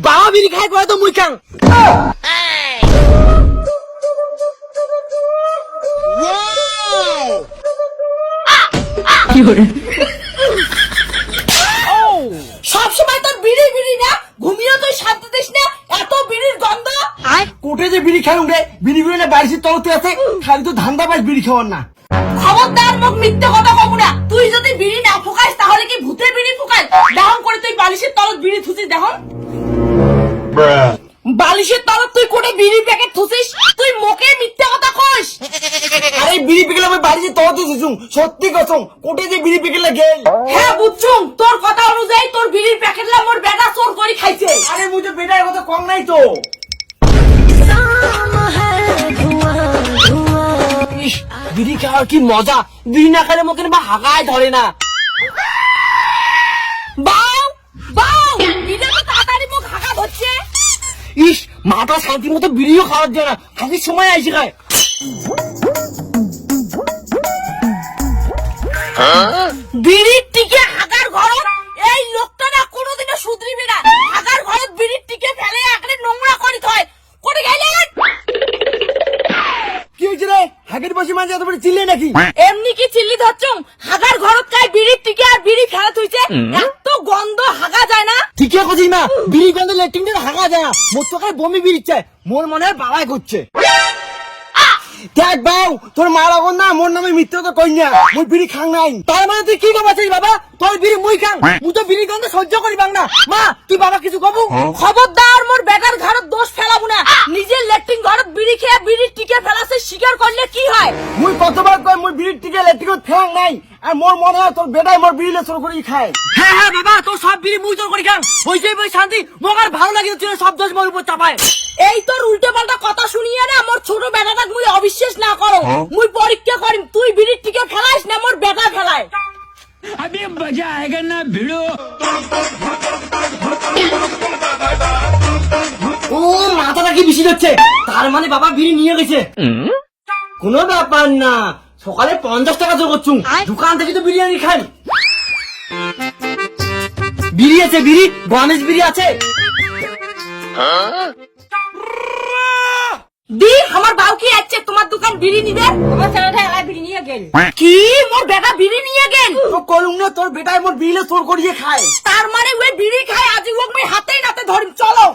বাবা বিড়ি খাই করে তো মুই খাং। সবসময় তোর বিড়ি বিড়ি না, ঘুমিয়ে তুই শান্তি দিস না, এত বিড়ির গন্ধ। কোটে যে বিড়ি খাই রে, বিড়ি গুলো না বাড়ির তলতে আছে, খালি তো ধান্দা পাস বিড়ি খাওয়ার না। খবরদার মুখ মিথ্যে কথা কব না। তুই যদি বিড়ি না ফুকাস তাহলে কি ভূতের বিড়ি ফুকাস? দেহম করে তুই বালিশের তলত বিড়ি থুসিস, দেহম বালিশের তলত তুই কোটে বিড়ি প্যাকেট থুসিস, তুই মুখে মিথ্যে কথা কইস। আরে বিড়ি পেকেল আমি বাড়িতে তলতে দিছুম, সত্যি কসম কোটে যে বিড়ি পেকেল গেল। হ্যাঁ বুঝছুম, তোর কথা অনুযায়ী তোর বিড়ির প্যাকেটলা মোর বেটা চোর করে খাইছে। আরে মুই তো বেটার কথা কম নাই তো। ইস, বিড়ি খাওয়ার কি মজা, বিড়ি না খেলে মুখে বা হাগায় ধরে না। বাউ বাউ, বিড়ি তো তাড়াতাড়ি মুখ হাগা ধরছে। ইস, মাথা শান্তি মতো বিড়িও খাওয়ার যায় না, খালি সময় আইসি খায়। বিড়ির টিকে হাগার ঘরত, এই লোকটা না কোনোদিনও শুধরিবে না। হাগার ঘরত বিড়ির টিকে ফেলে একরে নোংরা করে থয়। করে গেলেন কি হয়েছে রে, হাগের বসে মাঝে এত বড় চিল্লে নাকি? এমনি কি চিল্লি ধরছুম? হাগার ঘরত কাই বিড়ির টিকে আর বিড়ি ফেলা থইছে, এত গন্ধ হাগা যায় না। ঠিকই কছিস না, বিড়ি গন্ধ লেট্রিন হাগা যায় না। মোর তো খালি বমি বিড়িচ্ছে, মোর মনে হয় বাবাই করছে। দেখ বাউ, তোর মা লাগন না মোর নামে মিথ্যে তো কই না, মুই বিড়ি খাং নাই। তার মানে তুই কি কবাছিস বাবা? তোর বিড়ি মুই খাং, মুই তো বিড়ি গন্ধ সহ্য করিবাং না। মা তুই বাবা কিছু কবু? খবরদার মোর বেটার ঘরত দোষ ফেলাবো না। নিজের লেট্রিন ঘরত বিড়ি খেয়ে বিড়ির টিকে ফেলাছে স্বীকার করলে কি হয়? মুই কতবার কই মুই বিড়ির টিকে লেট্রিন ফেং নাই, আর মোর মনে হয় তোর বেটাই মোর বিড়ি চোর করে খায়। হ্যাঁ হ্যাঁ বাবা, তোর সব বিড়ি মুই চোর করে খাং, হইছে বই শান্তি। মোক আর ভালো লাগে তুই সব দোষ মোর উপর চাপায়। এই তোর উল্টে পাল্টা কথা শুনিয়ে না মোর ছোট বেটাটাক মুই অবিশ্বাস না করো। মুই পরীক্ষা করিম, তুই বিড়ির টিকে ফেলাইস না মোর বেটা ফেলায়। अभी मजा आएगा ना भिड़ो। ও মাথাটা কি বেশি যাচ্ছে, তার মানে বাবা বিড়ি নিয়ে গেছে। কোনো ব্যাপার না, সকালে 50 টাকা জোর করছুম, দোকান থেকে তো বিরিয়ানি খাই। বিড়ি আছে, বিড়ি গণেশ বিড়ি আছে। দি আমার বাউ কি আছে তোমার দোকান বিড়ি নিবে? আমার ছেলেটা এলাই বিড়ি নিয়ে গেল। কি মোর বেটা বিড়ি নিয়ে গেল? তো করুম না, তোর বেটাই মোর বিড়ি চোর করিয়ে খায়। তার মানে ওই বিড়ি খায়, আজ ওক মই হাতেই নাতে ধরিম, চলো।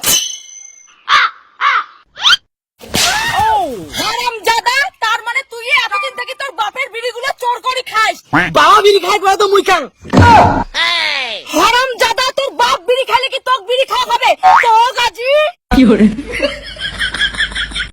হারামজাদা, তার মানে তুই এতদিন থেকে তোর বাপের বিড়িগুলো চোর করে খাস। বাবা বিড়ি খাই করে তো মুই খাং। হারামজাদা, তোর বাপ বিড়ি খাইলে কি তোক বিড়ি খাওয়া হবে? তো গাজি